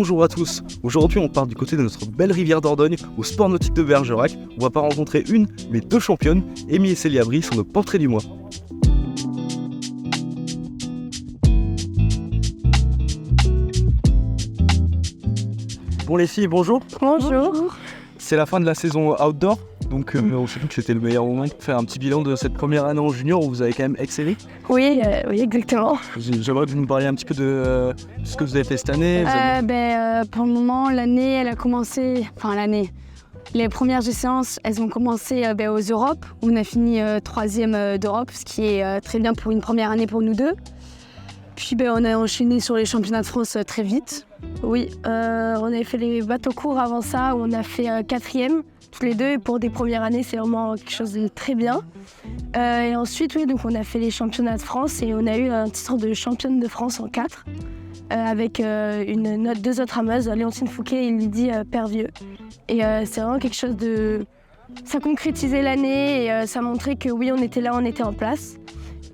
Bonjour à tous, aujourd'hui on part du côté de notre belle rivière Dordogne, au sport nautique de Bergerac. On va pas rencontrer une, mais deux championnes, Amy et Célia Brie sont nos portraits du mois. Bon les filles, bonjour. Bonjour. C'est la fin de la saison outdoor, donc on s'est dit que c'était le meilleur moment pour faire un petit bilan de cette première année en junior où vous avez quand même excellé. Oui, exactement. J'aimerais que vous nous parliez un petit peu de ce que vous avez fait cette année. Pour le moment, l'année, elle a commencé... Les premières séances, elles ont commencé aux Europes, où on a fini 3e d'Europe, ce qui est très bien pour une première année pour nous deux. Puis on a enchaîné sur les championnats de France très vite. Oui, on avait fait les bateaux courts avant ça, où on a fait 4e, tous les deux. Et pour des premières années, c'est vraiment quelque chose de très bien. Et ensuite, oui, donc on a fait les championnats de France et on a eu un titre de championne de France en 4. Avec deux autres rameuses, Léontine Fouquet et Lydie Pervieux. Et c'est vraiment quelque chose de... Ça concrétisait l'année et ça montrait que oui, on était là, on était en place.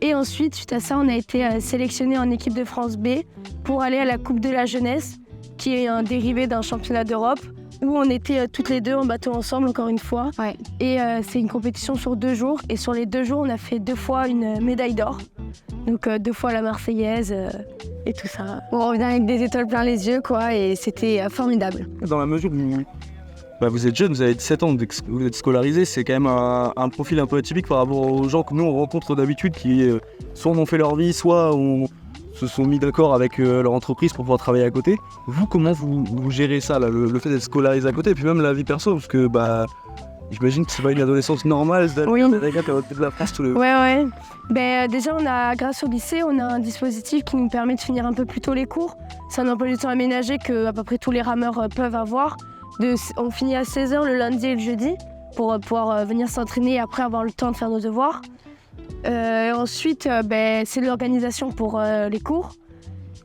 Et ensuite, suite à ça, on a été sélectionnés en équipe de France B pour aller à la Coupe de la Jeunesse, qui est un dérivé d'un championnat d'Europe, où on était toutes les deux en bateau ensemble, encore une fois. Ouais. Et c'est une compétition sur 2 jours. Et sur les 2 jours, on a fait 2 fois une médaille d'or. Donc 2 fois la Marseillaise et tout ça. On revient avec des étoiles plein les yeux, quoi, et c'était formidable. Dans la mesure où vous êtes jeune, vous avez 17 ans, vous êtes scolarisé, c'est quand même un profil un peu atypique par rapport aux gens que nous on rencontre d'habitude qui soit ont fait leur vie, soit se sont mis d'accord avec leur entreprise pour pouvoir travailler à côté. Vous, comment vous gérez ça, là, le fait d'être scolarisé à côté, et puis même la vie perso, parce que j'imagine que c'est pas une adolescence normale d'aller des gars à côté de la France tous les... Ouais. Déjà, grâce au lycée, on a un dispositif qui nous permet de finir un peu plus tôt les cours. C'est un emploi du temps aménagé que à peu près tous les rameurs peuvent avoir. On finit à 16h le lundi et le jeudi pour pouvoir venir s'entraîner et après avoir le temps de faire nos devoirs. Ensuite, c'est l'organisation pour les cours.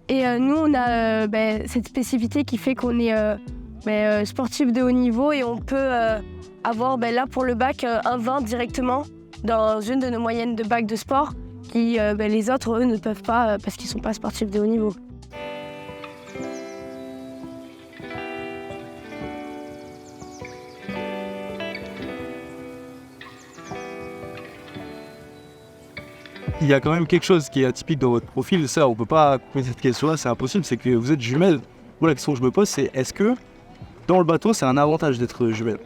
Et nous, on a cette spécificité qui fait qu'on est sportif de haut niveau et on peut avoir là pour le bac un 20 directement dans une de nos moyennes de bac de sport qui les autres, eux, ne peuvent pas parce qu'ils ne sont pas sportifs de haut niveau. Il y a quand même quelque chose qui est atypique dans votre profil, ça on peut pas couper cette question-là, c'est impossible, c'est que vous êtes jumelles. Moi la question que je me pose c'est est-ce que dans le bateau c'est un avantage d'être jumelle?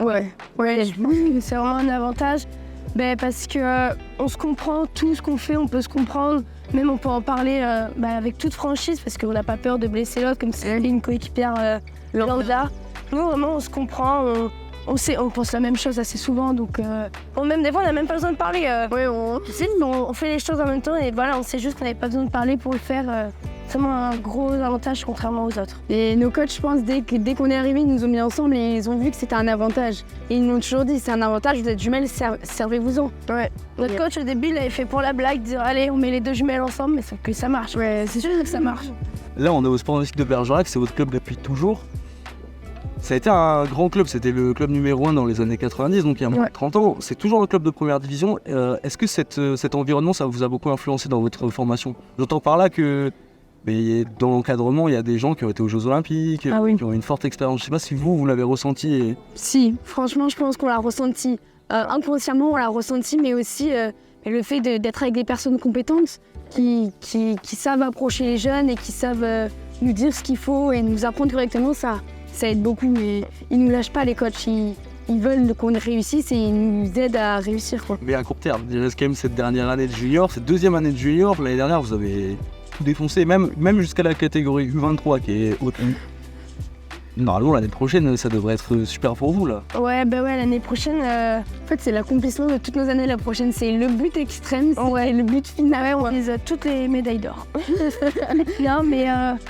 Ouais, je pense que c'est vraiment un avantage parce que on se comprend, tout ce qu'on fait on peut se comprendre, même on peut en parler avec toute franchise parce qu'on n'a pas peur de blesser l'autre comme c'est une coéquipière lambda. Nous vraiment on se comprend, on pense la même chose assez souvent, donc même des fois on n'a même pas besoin de parler. On fait les choses en même temps et voilà, on sait juste qu'on n'avait pas besoin de parler pour le faire. C'est vraiment un gros avantage contrairement aux autres. Et nos coachs, je pense, dès qu'on est arrivés, ils nous ont mis ensemble et ils ont vu que c'était un avantage. Et ils nous ont toujours dit, c'est un avantage, vous êtes jumelles, servez-vous-en. Ouais. Notre coach au début, il avait fait pour la blague, dire allez, on met les 2 jumelles ensemble, mais sauf que ça marche. Ouais, c'est sûr que ça marche. Là, on est au sport nautique de Bergerac, c'est votre club depuis toujours. Ça a été un grand club, c'était le club numéro 1 dans les années 90, donc il y a moins de 30 ans. C'est toujours le club de première division. Est-ce que cet environnement, ça vous a beaucoup influencé dans votre formation? J'entends par là que dans l'encadrement, il y a des gens qui ont été aux Jeux Olympiques, qui ont une forte expérience. Je ne sais pas si vous l'avez ressenti. Si, franchement, je pense qu'on l'a ressenti. Inconsciemment, on l'a ressenti, mais aussi le fait d'être avec des personnes compétentes qui savent approcher les jeunes et qui savent nous dire ce qu'il faut et nous apprendre correctement, ça aide beaucoup, mais ils ne nous lâchent pas, les coachs. Ils veulent qu'on réussisse et ils nous aident à réussir, quoi. Mais à court terme, il reste quand même cette dernière année de junior, cette 2e année de junior. L'année dernière, vous avez tout défoncé, même jusqu'à la catégorie U23 qui est haute. Normalement, l'année prochaine, ça devrait être super pour vous, là. Ouais, l'année prochaine, en fait, c'est l'accomplissement de toutes nos années. La prochaine, c'est le but extrême, c'est le but final. On vise toutes les médailles d'or. Bien, mais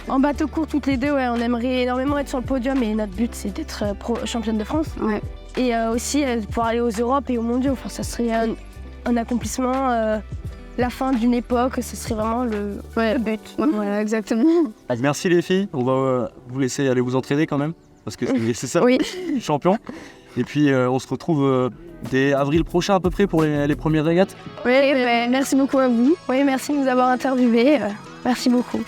en bateau court, toutes les deux, on aimerait énormément être sur le podium. Et notre but, c'est d'être championne de France. Ouais. Et aussi, pouvoir aller aux Europes et aux mondiaux. Enfin, ça serait un accomplissement... la fin d'une époque, ce serait vraiment le but. Voilà, exactement. Merci les filles, on va vous laisser aller vous entraîner quand même, parce que c'est ça, champion. Et puis on se retrouve dès avril prochain à peu près pour les premières régates. Oui, merci beaucoup à vous. Oui, merci de nous avoir interviewés. Merci beaucoup.